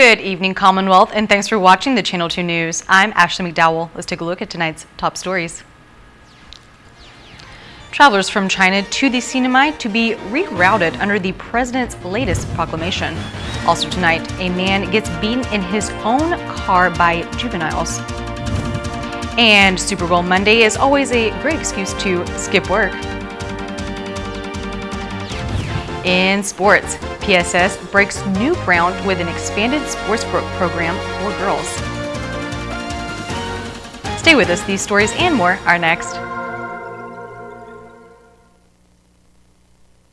Good evening, Commonwealth, and thanks for watching the Channel 2 News. I'm Ashley McDowell. Let's take a look at tonight's top stories. Travelers from China to the CNMI to be rerouted under the president's latest proclamation. Also tonight, a man gets beaten in his own car by juveniles. And Super Bowl Monday is always a great excuse to skip work. In sports, PSS breaks new ground with an expanded sports program for girls. Stay with us, these stories and more are next.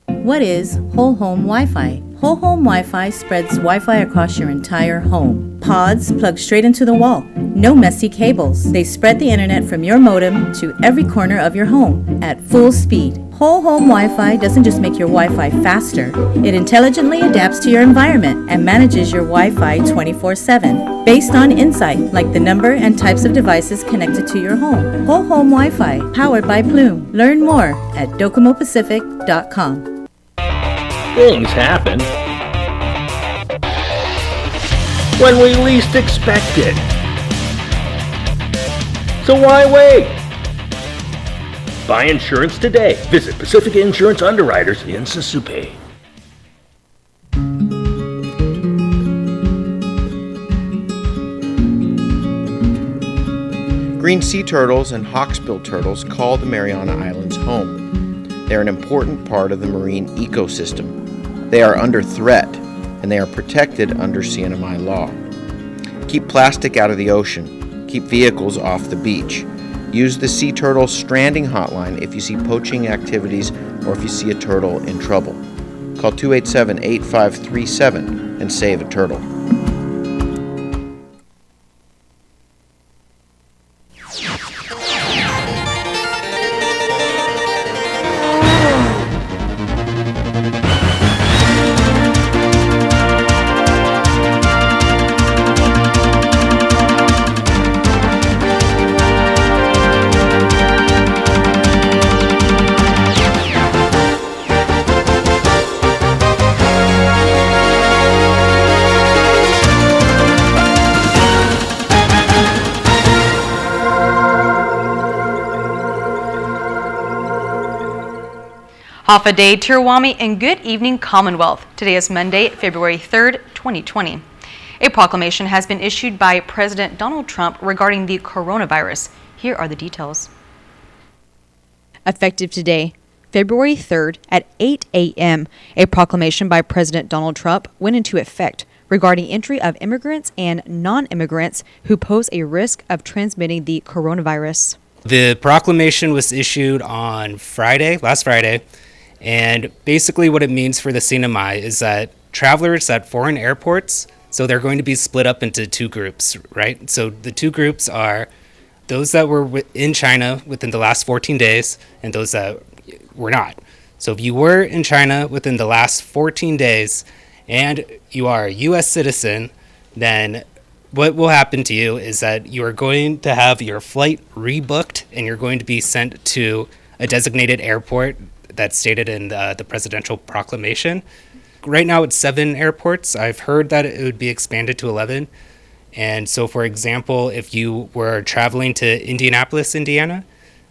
What is Whole Home Wi-Fi? Whole Home Wi-Fi spreads Wi-Fi across your entire home. Pods plug straight into the wall. No messy cables. They spread the internet from your modem to every corner of your home at full speed. Whole Home Wi-Fi doesn't just make your Wi-Fi faster. It intelligently adapts to your environment and manages your Wi-Fi 24/7 based on insight like the number and types of devices connected to your home. Whole Home Wi-Fi, powered by Plume. Learn more at docomopacific.com. Things happen when we least expect it. So why wait? Buy insurance today. Visit Pacific Insurance Underwriters in Sasupe. Green sea turtles and hawksbill turtles call the Mariana Islands home. They're an important part of the marine ecosystem. They are under threat, and they are protected under CNMI law. Keep plastic out of the ocean. Keep vehicles off the beach. Use the Sea Turtle Stranding Hotline if you see poaching activities or if you see a turtle in trouble. Call 287-8537 and save a turtle. Half a day, Tirawami, and good evening, Commonwealth. Today is Monday, February 3rd, 2020. A proclamation has been issued by President Donald Trump regarding the coronavirus. Here are the details. Effective today, February 3rd at 8 a.m., a proclamation by President Donald Trump went into effect regarding entry of immigrants and non-immigrants who pose a risk of transmitting the coronavirus. The proclamation was issued on last Friday, and basically what it means for the CNMI is that travelers at foreign airports, so they're going to be split up into two groups, right? So the two groups are those that were in China within the last 14 days and those that were not. So if you were in China within the last 14 days and you are a U.S. citizen, then what will happen to you is that you are going to have your flight rebooked and you're going to be sent to a designated airport that's stated in the presidential proclamation. Right now it's 7 airports. I've heard that it would be expanded to 11. And so, for example, if you were traveling to Indianapolis, Indiana,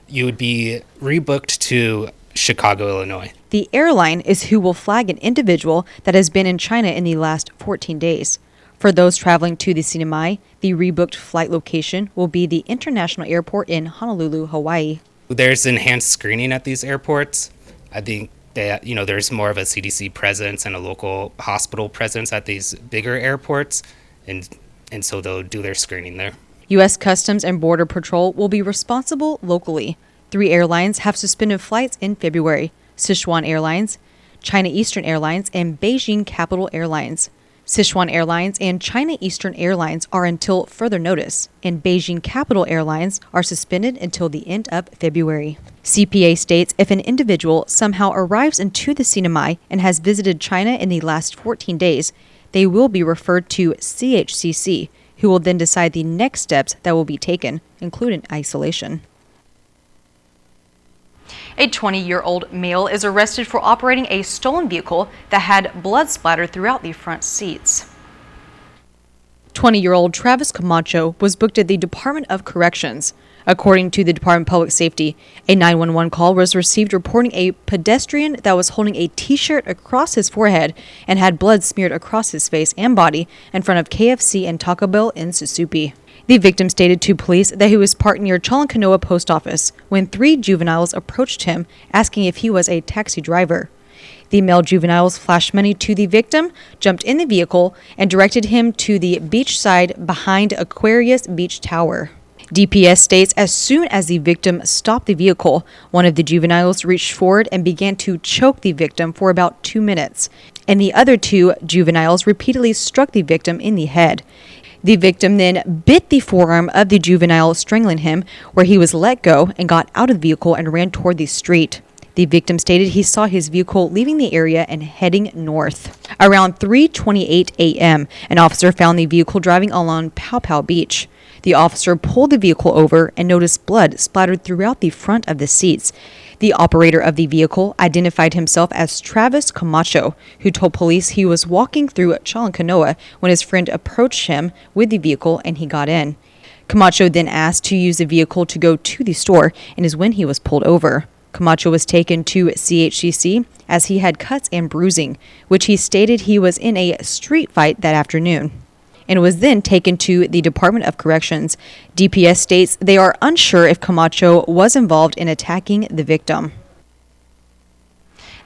you would be rebooked to Chicago, Illinois. The airline is who will flag an individual that has been in China in the last 14 days. For those traveling to the CNMI, the rebooked flight location will be the International Airport in Honolulu, Hawaii. There's enhanced screening at these airports. I think that, there's more of a CDC presence and a local hospital presence at these bigger airports, and so they'll do their screening there. U.S. Customs and Border Patrol will be responsible locally. 3 airlines have suspended flights in February: Sichuan Airlines, China Eastern Airlines, and Beijing Capital Airlines. Sichuan Airlines and China Eastern Airlines are until further notice, and Beijing Capital Airlines are suspended until the end of February. CPA states if an individual somehow arrives into the CNMI and has visited China in the last 14 days, they will be referred to CHCC, who will then decide the next steps that will be taken, including isolation. A 20-year-old male is arrested for operating a stolen vehicle that had blood splattered throughout the front seats. 20-year-old Travis Camacho was booked at the Department of Corrections. According to the Department of Public Safety, a 911 call was received reporting a pedestrian that was holding a T-shirt across his forehead and had blood smeared across his face and body in front of KFC and Taco Bell in Susupe. The victim stated to police that he was parked near Chalancanoa Post Office when 3 juveniles approached him asking if he was a taxi driver. The male juveniles flashed money to the victim, jumped in the vehicle, and directed him to the beach side behind Aquarius Beach Tower. DPS states as soon as the victim stopped the vehicle, one of the juveniles reached forward and began to choke the victim for about 2 minutes, and the other 2 juveniles repeatedly struck the victim in the head. The victim then bit the forearm of the juvenile, strangling him, where he was let go and got out of the vehicle and ran toward the street. The victim stated he saw his vehicle leaving the area and heading north. Around 3:28 a.m., an officer found the vehicle driving along Pow Pow Beach. The officer pulled the vehicle over and noticed blood splattered throughout the front of the seats. The operator of the vehicle identified himself as Travis Camacho, who told police he was walking through Chalancanoa when his friend approached him with the vehicle and he got in. Camacho then asked to use the vehicle to go to the store and is when he was pulled over. Camacho was taken to CHCC as he had cuts and bruising, which he stated he was in a street fight that afternoon, and was then taken to the Department of Corrections. DPS states they are unsure if Camacho was involved in attacking the victim.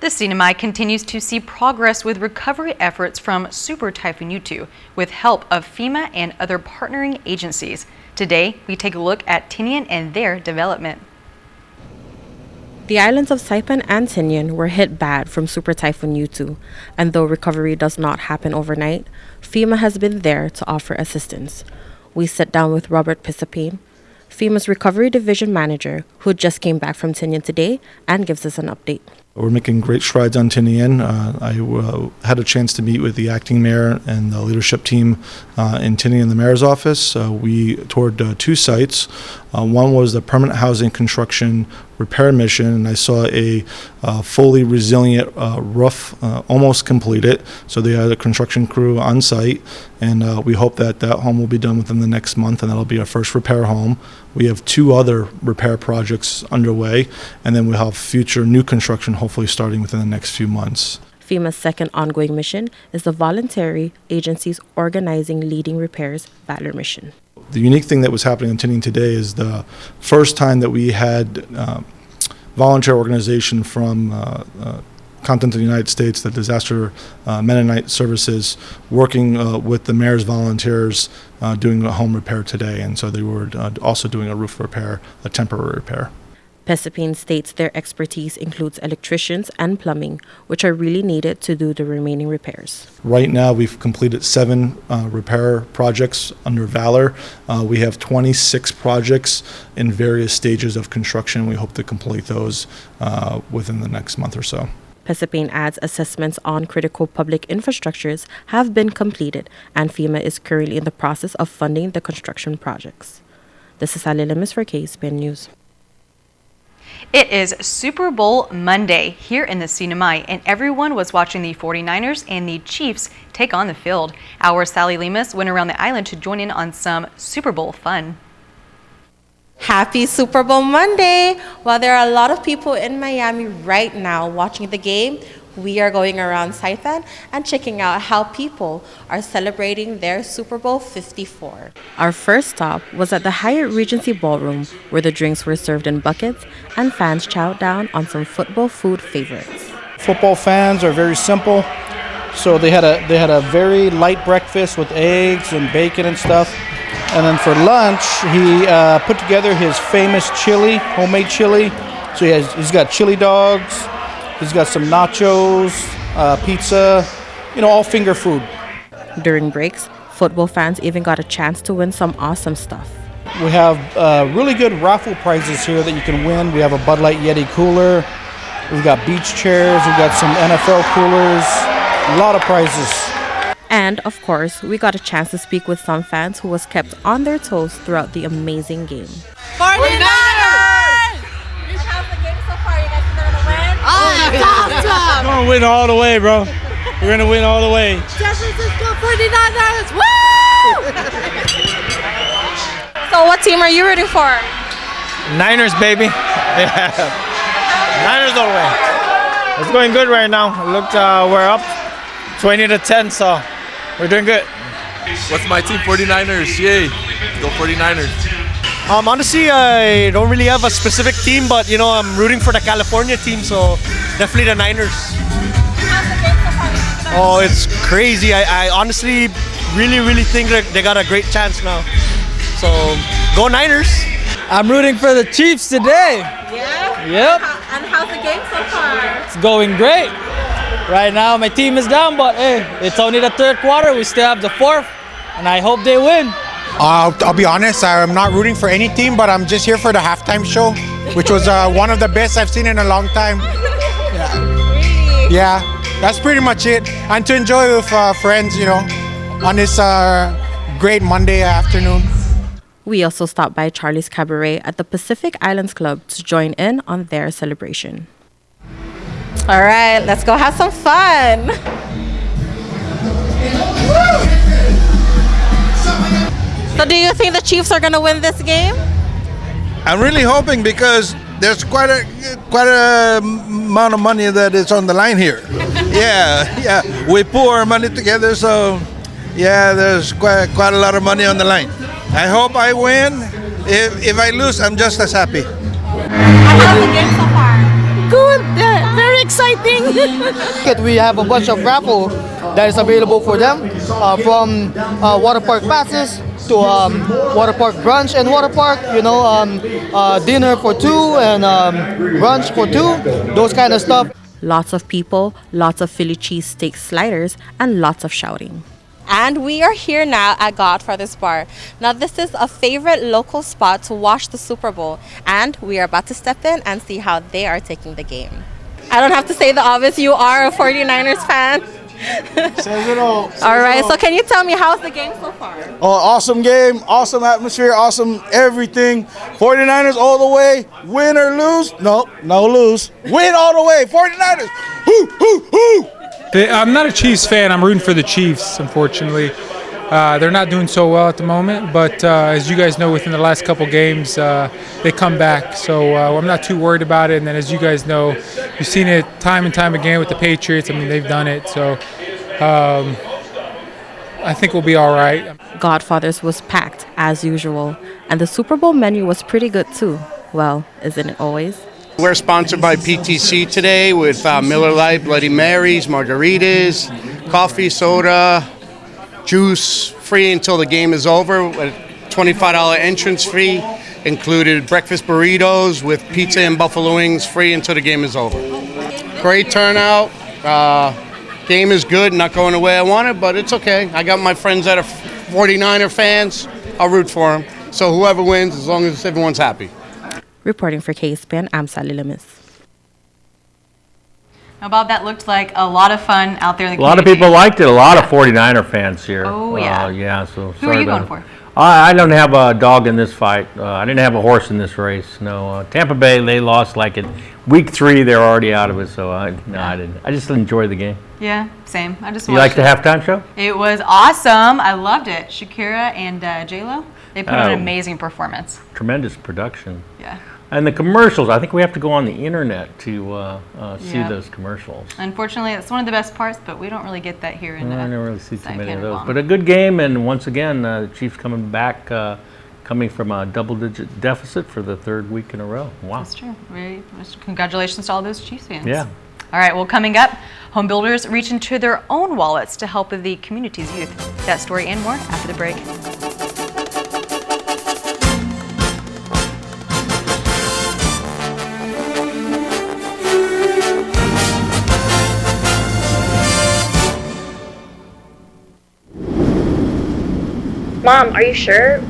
The CNMI continues to see progress with recovery efforts from Super Typhoon U2 with help of FEMA and other partnering agencies. Today, we take a look at Tinian and their development. The islands of Saipan and Tinian were hit bad from Super Typhoon U2, and though recovery does not happen overnight, FEMA has been there to offer assistance. We sit down with Robert Pisapane, FEMA's Recovery Division Manager, who just came back from Tinian today and gives us an update. We're making great strides on Tinian. I had a chance to meet with the acting mayor and the leadership team in Tinian in the mayor's office. We toured 2 sites. One was the permanent housing construction repair mission, and I saw a fully resilient roof almost completed. So they had a construction crew on site, and we hope that that home will be done within the next month, and that'll be our first repair home. We have 2 other repair projects underway, and then we'll have future new construction hopefully starting within the next few months. FEMA's second ongoing mission is the voluntary agencies organizing leading repairs Valor mission. The unique thing that was happening in Tinian today is the first time that we had volunteer organization from continent of the United States, the Disaster Mennonite Services, working with the mayor's volunteers doing a home repair today. And so they were also doing a roof repair, a temporary repair. Pisapane states their expertise includes electricians and plumbing, which are really needed to do the remaining repairs. Right now, we've completed 7 repair projects under Valor. We have 26 projects in various stages of construction. We hope to complete those within the next month or so. Pisapane adds assessments on critical public infrastructures have been completed, and FEMA is currently in the process of funding the construction projects. This is Ali Lemus for KSPN News. It is Super Bowl Monday here in the CNMI, and everyone was watching the 49ers and the Chiefs take on the field. Our Sally Lemus went around the island to join in on some Super Bowl fun. Happy Super Bowl Monday! While there are a lot of people in Miami right now watching the game, we are going around Saipan and checking out how people are celebrating their Super Bowl 54. Our first stop was at the Hyatt Regency Ballroom, where the drinks were served in buckets and fans chowed down on some football food favorites. Football fans are very simple, so they had a very light breakfast with eggs and bacon and stuff. And then for lunch, he put together his famous chili, homemade chili. So he's got chili dogs. He's got some nachos, pizza, all finger food. During breaks, football fans even got a chance to win some awesome stuff. We have really good raffle prizes here that you can win. We have a Bud Light Yeti cooler. We've got beach chairs. We've got some NFL coolers. A lot of prizes. And, of course, we got a chance to speak with some fans who was kept on their toes throughout the amazing game. 49ers! How's the game so far? You guys think they're going to win? We're going to win all the way, bro. We're going to win all the way. San Francisco 49ers! Woo! So what team are you rooting for? Niners, baby. Yeah. Niners all the way. It's going good right now. Look, we're up 20-10, so we're doing good. What's my team? 49ers. Yay. Go 49ers. Honestly, I don't really have a specific team, but I'm rooting for the California team, so definitely the Niners. Oh, it's crazy. I honestly really think that they got a great chance now. So, go Niners. I'm rooting for the Chiefs today. Yeah? Yep. And how's the game so far? It's going great. Right now, my team is down, but hey, it's only the third quarter. We still have the fourth, and I hope they win. I'll be honest, I'm not rooting for any team, but I'm just here for the halftime show, which was one of the best I've seen in a long time. Yeah. Really? Yeah, that's pretty much it. And to enjoy with friends, on this great Monday afternoon. We also stopped by Charlie's Cabaret at the Pacific Islands Club to join in on their celebration. All right, let's go have some fun. So do you think the Chiefs are going to win this game? I'm really hoping because there's quite a amount of money that is on the line here. Yeah. We pull our money together, so yeah, there's quite a lot of money on the line. I hope I win. If I lose, I'm just as happy. How's the game so far? Good, very exciting. We have a bunch of raffle that is available for them, from water park passes to water park brunch and water park, dinner for two and brunch for two, those kind of stuff. Lots of people, lots of Philly cheesesteak sliders, and lots of shouting. And we are here now at Godfather's Bar. Now this is a favorite local spot to watch the Super Bowl, and we are about to step in and see how they are taking the game. I don't have to say the obvious, you are a 49ers fan. Says it all. All right, so can you tell me how's the game so far? Oh, awesome game, awesome atmosphere, awesome everything. 49ers all the way, win or lose? No lose. Win all the way, 49ers. Hoo, hoo, hoo. I'm not a Chiefs fan. I'm rooting for the Chiefs, unfortunately. They're not doing so well at the moment, but as you guys know, within the last couple games, they come back. So I'm not too worried about it. And then as you guys know, you've seen it time and time again with the Patriots. I mean, they've done it. So I think we'll be all right. Godfather's was packed, as usual. And the Super Bowl menu was pretty good, too. Well, isn't it always? We're sponsored by PTC today with Miller Lite, Bloody Marys, margaritas, coffee, soda, juice, free until the game is over. With $25 entrance fee, included breakfast burritos with pizza and buffalo wings, free until the game is over. Great turnout. Game is good, not going the way I want it, but it's okay. I got my friends that are 49er fans. I'll root for them. So whoever wins, as long as everyone's happy. Reporting for KSPN, I'm Sally Lemus. Now, Bob, that looked like a lot of fun out there in the community. A lot of people liked it. A lot of 49er fans here. Oh, yeah. Yeah, so Who are you going for? I don't have a dog in this fight. I didn't have a horse in this race. No, Tampa Bay, they lost like in week 3. They're already out of it, so I didn't. I just enjoyed the game. Yeah, same. I just You liked the halftime show? It was awesome. I loved it. Shakira and J-Lo, they put on an amazing performance. Tremendous production. Yeah. And the commercials, I think we have to go on the internet to see those commercials. Unfortunately, it's one of the best parts, but we don't really get that here in I never really see too many of those. Guam. But a good game, and once again, the Chiefs coming back, coming from a double-digit deficit for the 3rd week in a row. Wow. That's true. Congratulations to all those Chiefs fans. Yeah. All right, well, coming up, home builders reach into their own wallets to help the community's youth. That story and more after the break. Mom, are you sure?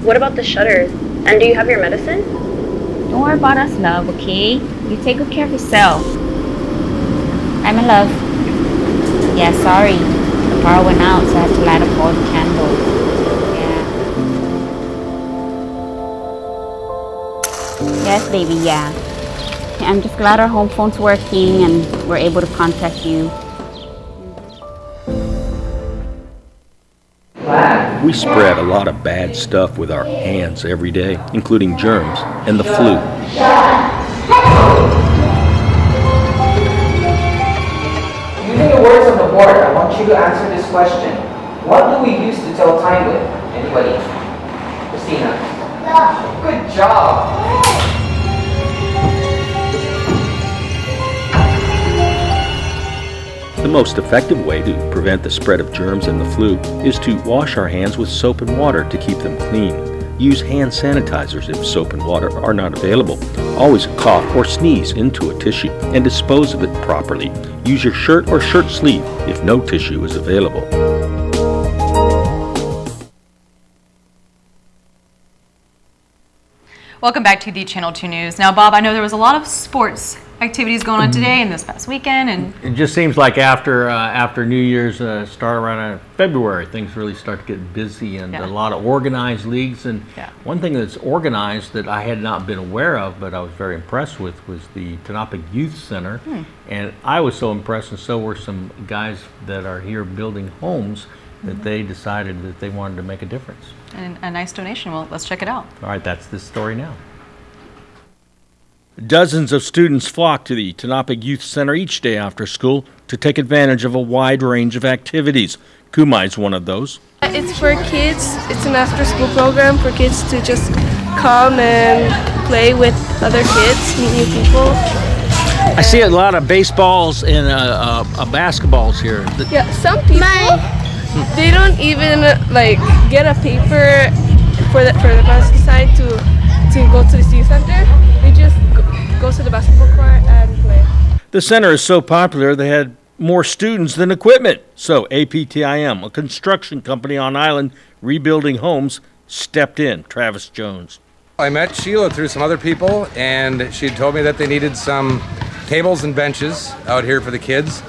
What about the shutters? And do you have your medicine? Don't worry about us, love, okay? You take good care of yourself. Hi, my love. Yeah, sorry. The power went out, so I had to light up all the candles. Yeah. Yes, baby, yeah. I'm just glad our home phone's working and we're able to contact you. We spread a lot of bad stuff with our hands every day, including germs and the flu. Using the words on the board, I want you to answer this question. What do we use to tell time with? Anybody? Christina? Good job! The most effective way to prevent the spread of germs and the flu is to wash our hands with soap and water to keep them clean. Use hand sanitizers if soap and water are not available. Always cough or sneeze into a tissue and dispose of it properly. Use your shirt or shirt sleeve if no tissue is available. Welcome back to the Channel 2 News. Now, Bob, I know there was a lot of sports activities going on today and this past weekend, and it just seems like after New Year's start around February, things really start to get busy, and a lot of organized leagues. And one thing that's organized that I had not been aware of, but I was very impressed with, was the Tinapan Youth Center. And I was so impressed, and so were some guys that are here building homes, that they decided that they wanted to make a difference. And a nice donation. Well, let's check it out. All right, that's this story now. Dozens of students flock to the Tinapan Youth Center each day after school to take advantage of a wide range of activities. Kumai is one of those. It's for kids. It's an after-school program for kids to just come and play with other kids, meet new people. I see a lot of baseballs and basketballs here. Yeah, some people, they don't even like get a paper for the basketball side to go to the youth center. They just go to the basketball court and play. The center is so popular they had more students than equipment. So APTIM, a construction company on island rebuilding homes, stepped in. Travis Jones. I met Sheila through some other people, and she told me that they needed some tables and benches out here for the kids.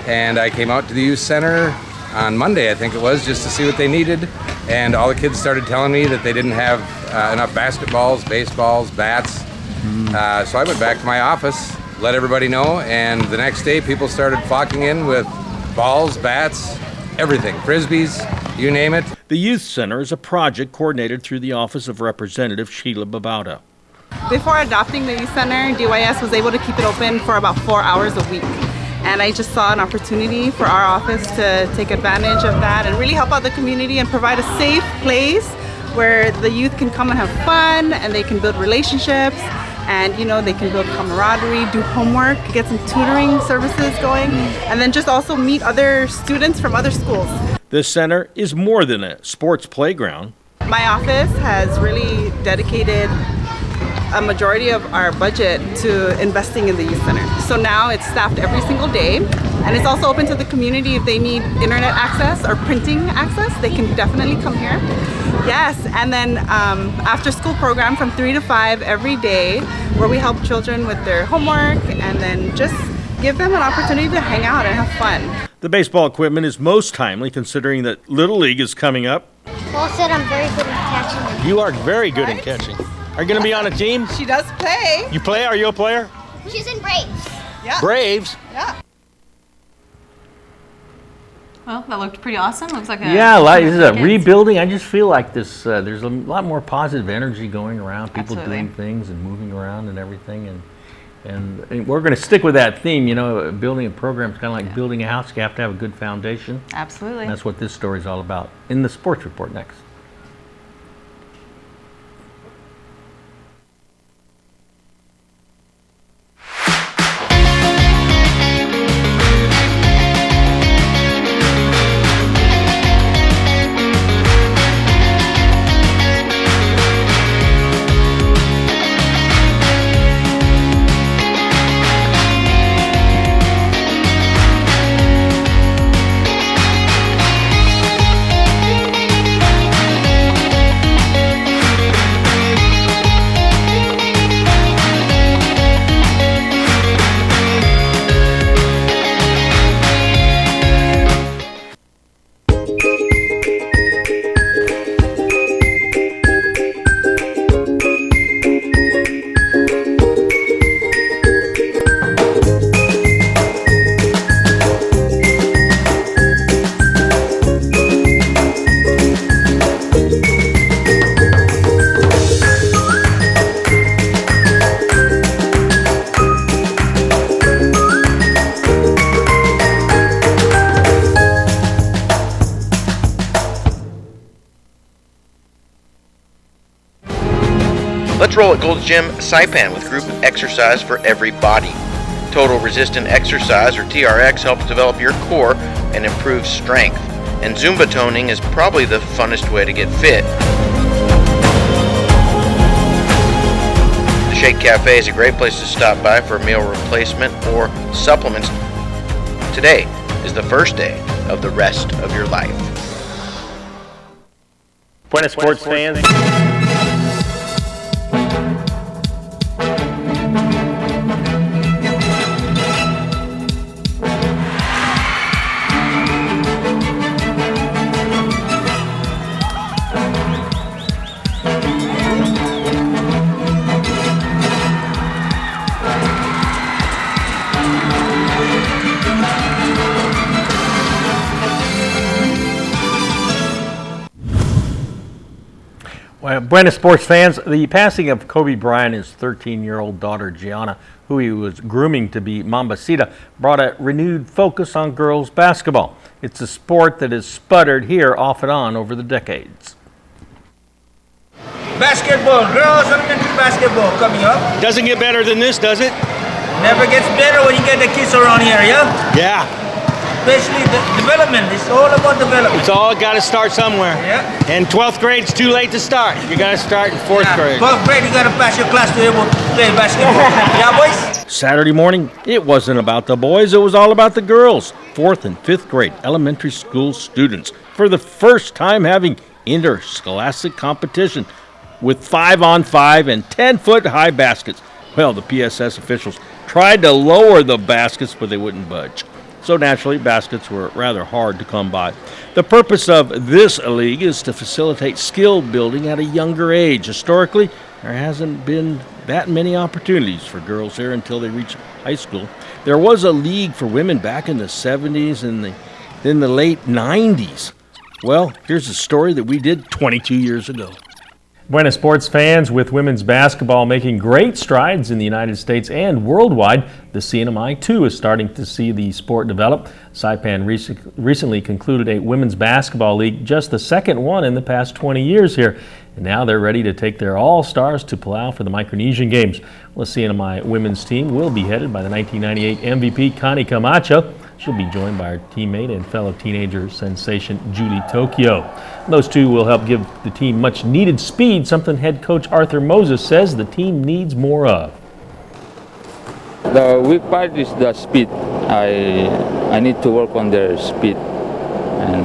And I came out to the youth center on Monday, I think it was, just to see what they needed. And all the kids started telling me that they didn't have enough basketballs, baseballs, bats. So I went back to my office, let everybody know, and the next day people started flocking in with balls, bats, everything, frisbees, you name it. The Youth Center is a project coordinated through the Office of Representative Sheila Babauta. Before adopting the Youth Center, DYS was able to keep it open for about 4 hours a week. And I just saw an opportunity for our office to take advantage of that and really help out the community and provide a safe place where the youth can come and have fun, and they can build relationships, and they can build camaraderie, do homework, get some tutoring services going, and then just also meet other students from other schools. This center is more than a sports playground. My office has really dedicated a majority of our budget to investing in the youth center. So now it's staffed every single day, and it's also open to the community. If they need internet access or printing access, they can definitely come here. Yes, and then after school program from 3 to 5 every day, where we help children with their homework and then just give them an opportunity to hang out and have fun. The baseball equipment is most timely considering that Little League is coming up. Paul said I'm very good at catching. You are very good at catching. Are you going to be on a team? She does play. You play? Are you a player? She's in Braves. Yeah. Braves? Yeah. Well, that looked pretty awesome. Looks like a this is a rebuilding. I just feel like this. There's a lot more positive energy going around. People doing things and moving around and everything. And we're going to stick with that theme. Building a program is kind of like building a house. You have to have a good foundation. Absolutely. And that's what this story is all about. In the sports report next. Let's roll at Gold's Gym Saipan with group exercise for every body. Total Resistant Exercise, or TRX, helps develop your core and improve strength. And Zumba toning is probably the funnest way to get fit. The Shake Cafe is a great place to stop by for a meal replacement or supplements. Today is the first day of the rest of your life. Buenas sports fans. Buenas sports fans, the passing of Kobe Bryant, his 13-year-old daughter Gianna, who he was grooming to be Mambacita, brought a renewed focus on girls basketball. It's a sport that has sputtered here off and on over the decades. Basketball, girls elementary basketball coming up. Doesn't get better than this, does it? Never gets better when you get the kids around here, yeah? Yeah. Especially the development. It's all about development. It's all got to start somewhere. Yeah. And 12th grade, it's too late to start. You got to start in 4th grade. 12th grade, you got to pass your class to be able to play basketball. Yeah, boys? Saturday morning, it wasn't about the boys, it was all about the girls. 4th and 5th grade elementary school students, for the first time having interscholastic competition with 5-on-5 and 10-foot high baskets. Well, the PSS officials tried to lower the baskets, but they wouldn't budge. So naturally, baskets were rather hard to come by. The purpose of this league is to facilitate skill building at a younger age. Historically, there hasn't been that many opportunities for girls here until they reach high school. There was a league for women back in the 70s and in the late 90s. Well, here's a story that we did 22 years ago. Buenas sports fans, with women's basketball making great strides in the United States and worldwide, the CNMI too is starting to see the sport develop. Saipan recently concluded a women's basketball league, just the second one in the past 20 years here. And now they're ready to take their all-stars to Palau for the Micronesian Games. Well, the CNMI women's team will be headed by the 1998 MVP Connie Camacho. She'll be joined by her teammate and fellow teenager sensation Julie Tokyo. Those two will help give the team much needed speed, something head coach Arthur Moses says the team needs more of. The weak part is the speed. I need to work on their speed, and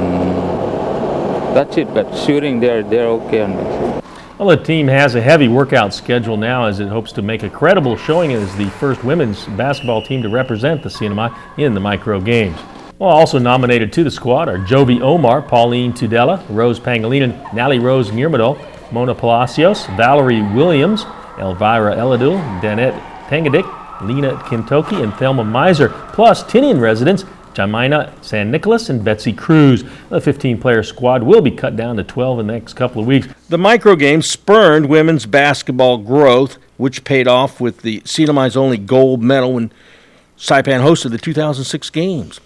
that's it. But shooting, they're okay on this. Well, the team has a heavy workout schedule now as it hopes to make a credible showing as the first women's basketball team to represent the CNMI in the micro games. Well, also nominated to the squad are Jovi Omar, Pauline Tudela, Rose Pangilinan, Nally Rose Nirmadol, Mona Palacios, Valerie Williams, Elvira Eladul, Danette Tangadik, Lena Kintoki, and Thelma Miser, plus Tinian residents Jemina San Nicolas and Betsy Cruz. The 15-player squad will be cut down to 12 in the next couple of weeks. The micro games spurned women's basketball growth, which paid off with the CNMI's only gold medal when Saipan hosted the 2006 games.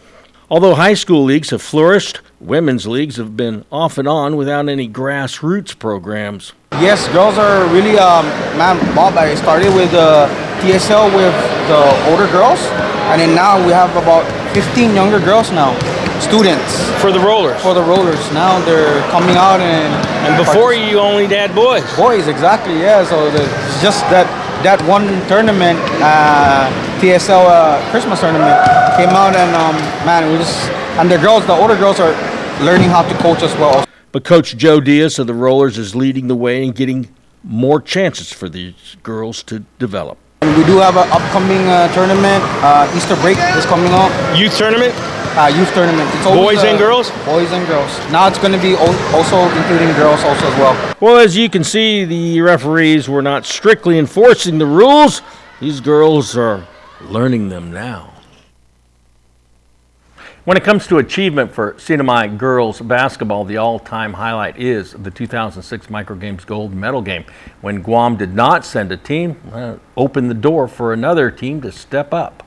Although high school leagues have flourished, women's leagues have been off and on without any grassroots programs. Yes, girls are really, Bob, I started with TSL with the older girls, and then now we have about 15 younger girls now, students. For the rollers? For the rollers. Now they're coming out and before you only had boys? Boys, exactly, yeah. So just that one tournament, TSL Christmas tournament, came out and and the older girls are learning how to coach as well. But Coach Joe Diaz of the Rollers is leading the way and getting more chances for these girls to develop. We do have an upcoming tournament. Easter break is coming up. Youth tournament? Youth tournament. It's always, boys and girls? Boys and girls. Now it's going to be also including girls also as well. Well, as you can see, the referees were not strictly enforcing the rules. These girls are learning them now. When it comes to achievement for CNMI girls basketball, the all-time highlight is the 2006 Microgames gold medal game, when Guam did not send a team, opened the door for another team to step up.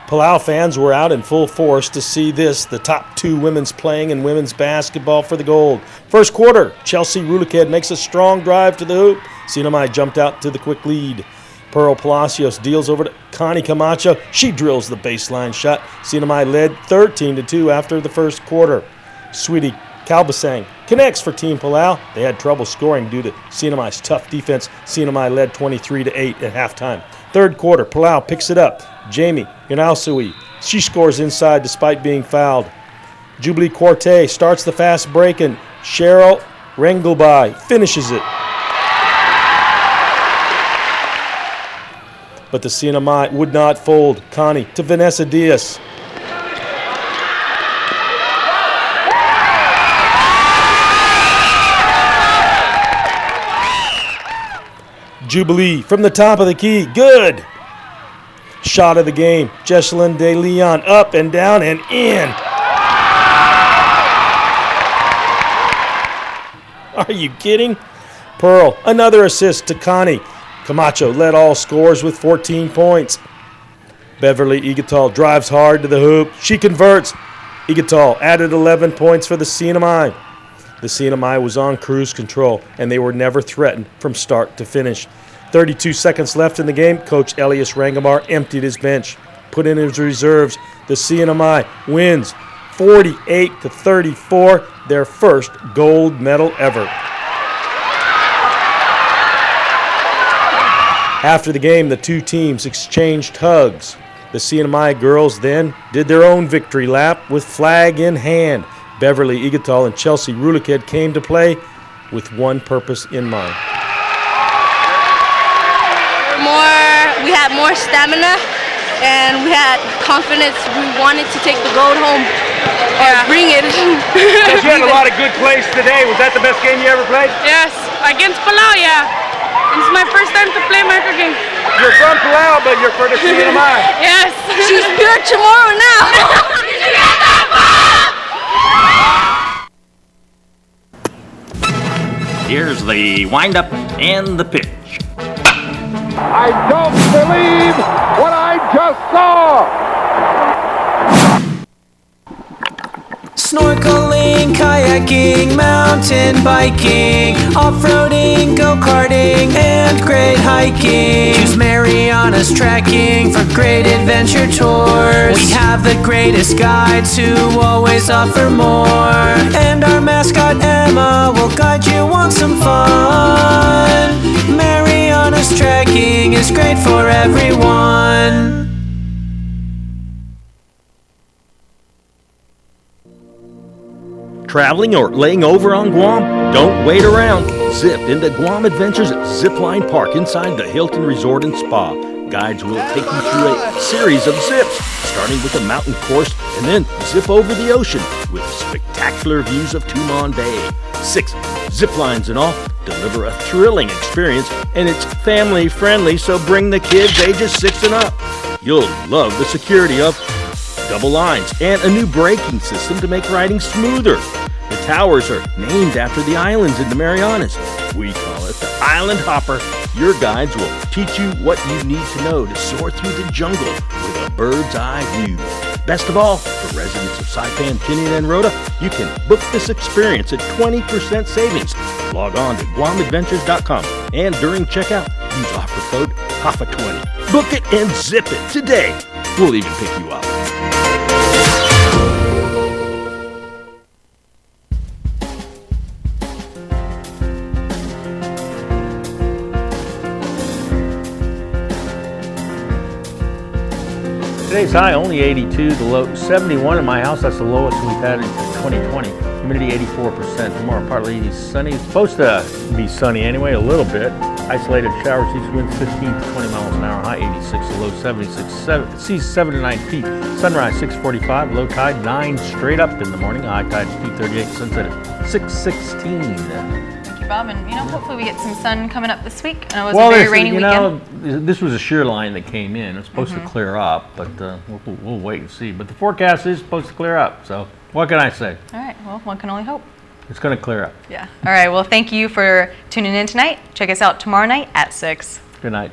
Palau fans were out in full force to see this, the top two women's playing in women's basketball for the gold. First quarter, Chelsea Ruliked makes a strong drive to the hoop, CNMI jumped out to the quick lead. Pearl Palacios deals over to Connie Camacho. She drills the baseline shot. CNMI led 13-2 after the first quarter. Sweetie Kalbasang connects for Team Palau. They had trouble scoring due to CNMI's tough defense. CNMI led 23-8 at halftime. Third quarter, Palau picks it up. Jamie Yanausui, she scores inside despite being fouled. Jubilee Corte starts the fast break, and Cheryl Rengelby finishes it. But the CNMI would not fold. Connie to Vanessa Diaz. Jubilee from the top of the key. Good. Shot of the game. Jesselyn De Leon up and down and in. Are you kidding? Pearl, another assist to Connie. Camacho led all scorers with 14 points. Beverly Igatol drives hard to the hoop. She converts. Igatol added 11 points for the CNMI. The CNMI was on cruise control, and they were never threatened from start to finish. 32 seconds left in the game. Coach Elias Rangamar emptied his bench, put in his reserves. The CNMI wins 48-34, their first gold medal ever. After the game, the two teams exchanged hugs. The CNMI girls then did their own victory lap with flag in hand. Beverly Igatol and Chelsea Ruliked came to play with one purpose in mind. We had more stamina, and we had confidence. We wanted to take the gold home or bring it. You had a lot of good plays today. Was that the best game you ever played? Yes, against Palau, yeah. This is my first time to play Marco game. You're from Palau, but you're for the CNMI. Yes. She's pure tomorrow now. Here's the windup and the pitch. I don't believe what I just saw! Snorkeling, kayaking, mountain biking, off-roading, go-karting, and great hiking. Choose Mariana's Trekking for great adventure tours. We have the greatest guides who always offer more. And our mascot Emma will guide you on some fun. Mariana's Trekking is great for everyone. Traveling or laying over on Guam? Don't wait around. Zip into Guam Adventures Zipline Park inside the Hilton Resort and Spa. Guides will take you through a series of zips, starting with a mountain course and then zip over the ocean with spectacular views of Tumon Bay. 6 zip lines in all deliver a thrilling experience, and it's family friendly, so bring the kids ages 6 and up. You'll love the security of double lines and a new braking system to make riding smoother. The towers are named after the islands in the Marianas. We call it the Island Hopper. Your guides will teach you what you need to know to soar through the jungle with a bird's eye view. Best of all, for residents of Saipan, Tinian, and Rota, you can book this experience at 20% savings. Log on to GuamAdventures.com and during checkout, use offer code HAFA20. Book it and zip it today. We'll even pick you up. Today's high only 82, the low 71 in my house. That's the lowest we've had in 2020. Humidity 84%. Tomorrow partly sunny. It's supposed to be sunny anyway, a little bit. Isolated showers, east winds 15 to 20 miles an hour. High 86, the low 76. Seas 7 to 9 feet. Sunrise 6:45. Low tide 9 straight up in the morning. High tide 2:38. Sunset at 6:16. Bob, and hopefully we get some sun coming up this week. And it was a very rainy weekend. This was a shear line that came in. It's supposed to clear up, but we'll wait and see. But the forecast is supposed to clear up. So what can I say? All right. Well, one can only hope. It's going to clear up. Yeah. All right. Well, thank you for tuning in tonight. Check us out tomorrow night at 6. Good night.